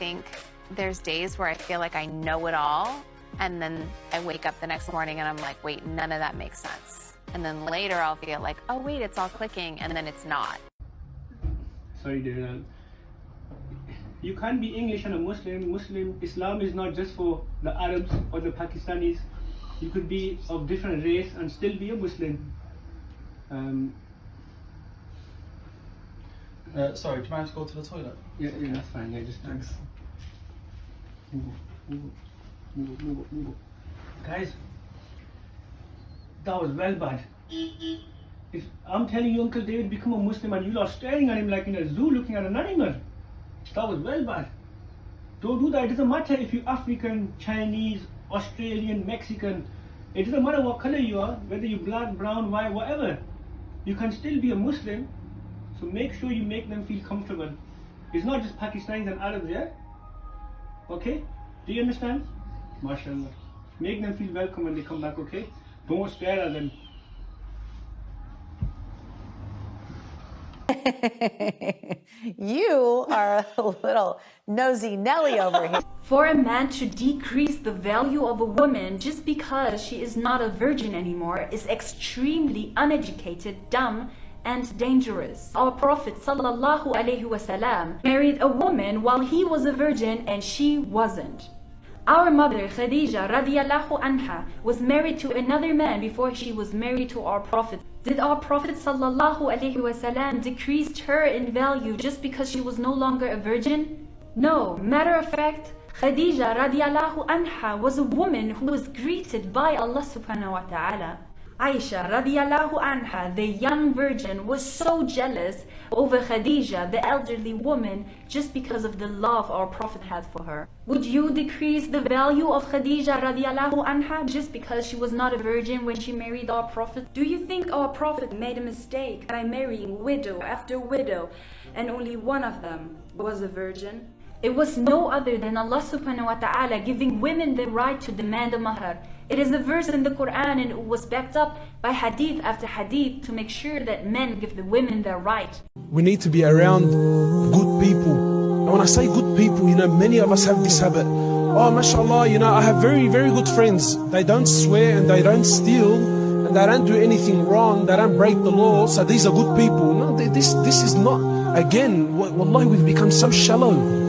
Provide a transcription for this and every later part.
think there's days where I feel like I know it all, and then I wake up the next morning and I'm like, wait, none of that makes sense. And then later I'll feel like, oh wait, it's all clicking, and then it's not. Sorry, dear. You can't be English and a Muslim. Islam is not just for the Arabs or the Pakistanis. You could be of different race and still be a Muslim. Sorry, do you mind to go to the toilet? Yeah, that's fine. Yeah, just thanks. Move. Guys, that was well bad. If I'm telling you, Uncle David become a Muslim and you are staring at him like in a zoo looking at an animal, that was well bad. Don't do that. It doesn't matter if you're African, Chinese, Australian, Mexican. It doesn't matter what color you are, whether you're black, brown, white, whatever. You can still be a Muslim. So make sure you make them feel comfortable. It's not just Pakistanis and Arabs, yeah? Okay? Do you understand? MashaAllah. Make them feel welcome when they come back, okay? Don't stare at them. You are a little nosy Nelly over here. For a man to decrease the value of a woman just because she is not a virgin anymore is extremely uneducated, dumb, and dangerous. Our Prophet ﷺ married a woman while he was a virgin and she wasn't. Our mother Khadija radiallahu anha was married to another man before she was married to our Prophet. Did our Prophet ﷺ decrease her in value just because she was no longer a virgin? No. Matter of fact, Khadija radiallahu anha was a woman who was greeted by Allah subhanahu wa ta'ala. Aisha radiallahu anha, the young virgin, was so jealous over Khadija, the elderly woman, just because of the love our Prophet had for her. Would you decrease the value of Khadija radiallahu anha just because she was not a virgin when she married our Prophet? Do you think our Prophet made a mistake by marrying widow after widow and only one of them was a virgin? It was no other than Allah subhanahu wa ta'ala giving women the right to demand a mahar. It is a verse in the Quran and it was backed up by hadith after hadith to make sure that men give the women their right. We need to be around good people. And when I say good people, many of us have this habit. Oh, mashallah, I have very, very good friends. They don't swear and they don't steal and they don't do anything wrong. They don't break the law. So these are good people. No, this is not. Again, wallahi, we've become so shallow.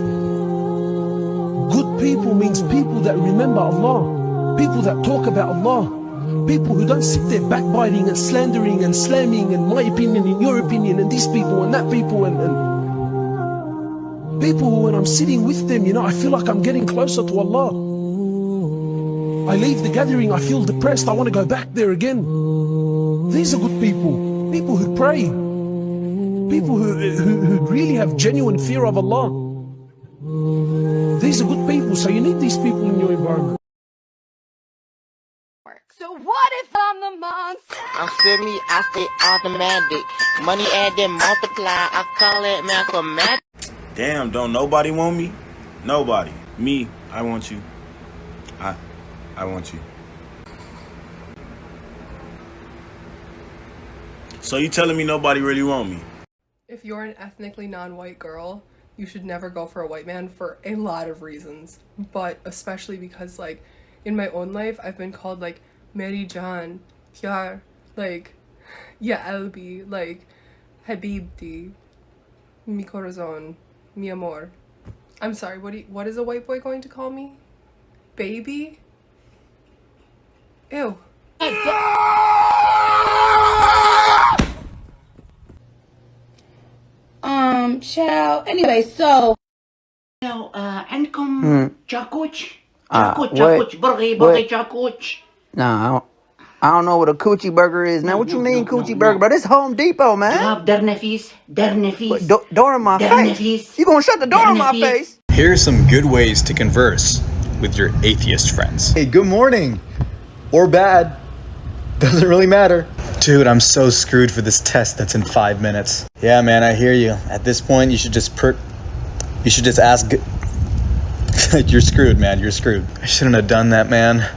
Good people means people that remember Allah, people that talk about Allah, people who don't sit there backbiting and slandering and slamming and my opinion and your opinion and these people and that people and people who when I'm sitting with them, I feel like I'm getting closer to Allah. I leave the gathering, I feel depressed, I want to go back there again. These are good people, people who pray, people who really have genuine fear of Allah. These are good people, so you need these people in your environment. So what if I'm the monster? I'm still me, I stay automatic. Money add then multiply, I call it mathematics. Damn, don't nobody want me? Nobody. Me, I want you. I want you. So you telling me nobody really want me? If you're an ethnically non-white girl, you should never go for a white man for a lot of reasons, but especially because in my own life I've been called Mary Jan, Pyar, Ya Albi, Habibti, Mi Corazon, Mi Amor. I'm sorry, what is a white boy going to call me? Baby? Ew. Child. Anyway, so عندكم جاكوتش برغي جاكوتش. Nah, I don't know what a coochie burger is, man. What you mean coochie burger, bro? This Home Depot, man. در نفيس Door in my face. You gonna shut the door in my face? Here are some good ways to converse with your atheist friends. Hey, good morning. Or bad. Doesn't really matter. Dude, I'm so screwed for this test that's in 5 minutes. Yeah, man, I hear you. At this point, you should just ask. You're screwed, man. You're screwed. I shouldn't have done that, man.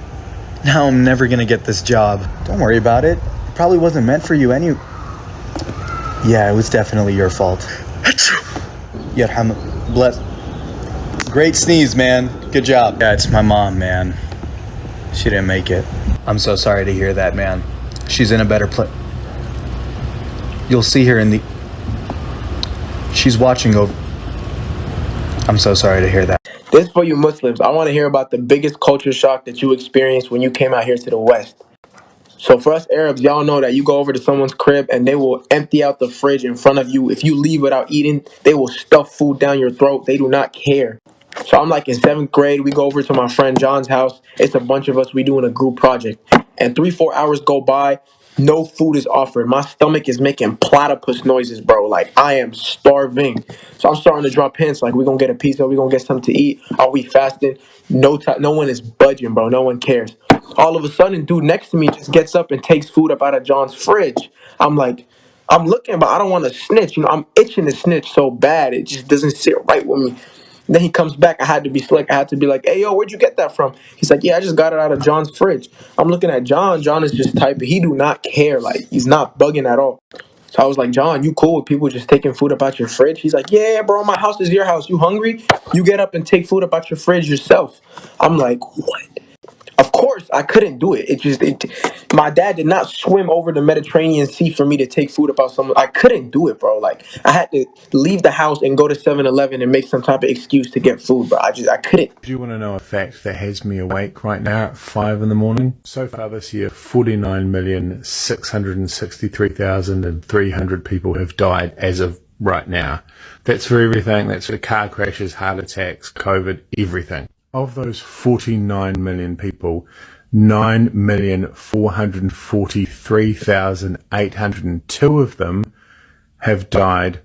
Now I'm never gonna get this job. Don't worry about it. It probably wasn't meant for you anyway. Yeah, it was definitely your fault. Yarham, bless. Great sneeze, man. Good job. Yeah, it's my mom, man. She didn't make it. I'm so sorry to hear that, man. She's in a better place. You'll see her in the... She's watching over... I'm so sorry to hear that. This for you Muslims. I want to hear about the biggest culture shock that you experienced when you came out here to the West. So for us Arabs, y'all know that you go over to someone's crib and they will empty out the fridge in front of you. If you leave without eating, they will stuff food down your throat. They do not care. So I'm like in 7th grade, we go over to my friend John's house. It's a bunch of us. We doing a group project. And 3-4 hours go by. No food is offered. My stomach is making platypus noises, bro. Like, I am starving. So I'm starting to drop hints. Like, we going to get a pizza. We going to get something to eat. Are we fasting? No one is budging, bro. No one cares. All of a sudden, dude next to me just gets up and takes food up out of John's fridge. I'm like, I'm looking, but I don't want to snitch. You know, I'm itching to snitch so bad. It just doesn't sit right with me. Then he comes back. I had to be slick. I had to be like, hey, yo, where'd you get that from? He's like, yeah, I just got it out of John's fridge. I'm looking at John. John is just typing. He do not care. Like, he's not bugging at all. So I was like, John, you cool with people just taking food up out your fridge? He's like, yeah, bro, my house is your house. You hungry? You get up and take food up out your fridge yourself. I'm like, what? Of course, I couldn't do it. My dad did not swim over the Mediterranean Sea for me to take food about someone. I couldn't do it, bro. Like, I had to leave the house and go to 7-Eleven and make some type of excuse to get food, bro. I couldn't. Do you want to know a fact that has me awake right now at 5 in the morning? So far this year, 49,663,300 people have died as of right now. That's for everything. That's for car crashes, heart attacks, COVID, everything. Of those 49 million people, 9,443,802 of them have died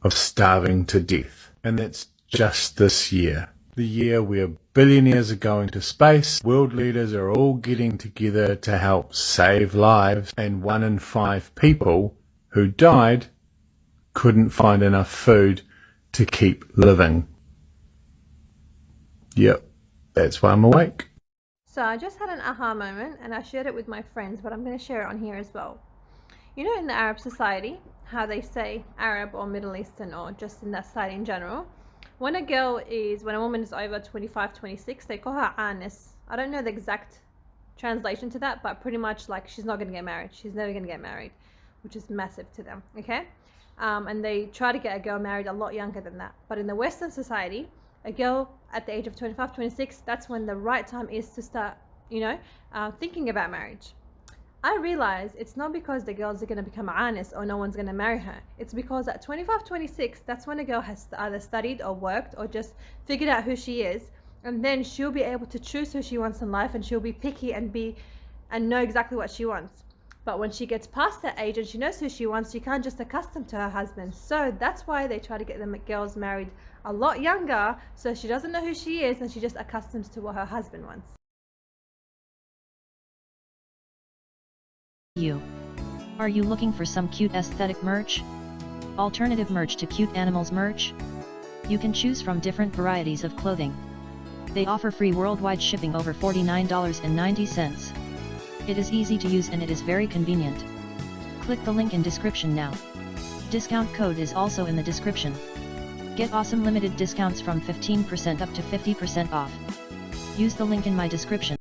of starving to death. And that's just this year. The year where billionaires are going to space, world leaders are all getting together to help save lives, and 1 in 5 people who died couldn't find enough food to keep living. Yep, that's why I'm awake. So I just had an aha moment and I shared it with my friends, but I'm going to share it on here as well. You know, in the Arab society, how they say Arab or Middle Eastern or just in that society in general, when a woman is over 25, 26, they call her anis. I don't know the exact translation to that, but pretty much like she's not going to get married. She's never going to get married, which is massive to them, okay? And they try to get a girl married a lot younger than that. But in the Western society, a girl at the age of 25, 26, that's when the right time is to start, thinking about marriage. I realize it's not because the girls are going to become honest or no one's going to marry her. It's because at 25, 26, that's when a girl has either studied or worked or just figured out who she is. And then she'll be able to choose who she wants in life, and she'll be picky and know exactly what she wants. But when she gets past that age and she knows who she wants, she can't just accustom to her husband. So that's why they try to get them girls married a lot younger, so she doesn't know who she is and she just accustoms to what her husband wants. Are you looking for some cute aesthetic merch? Alternative merch to cute animals merch? You can choose from different varieties of clothing. They offer free worldwide shipping over $49.90. It is easy to use and it is very convenient. Click the link in description now. Discount code is also in the description. Get awesome limited discounts from 15% up to 50% off. Use the link in my description.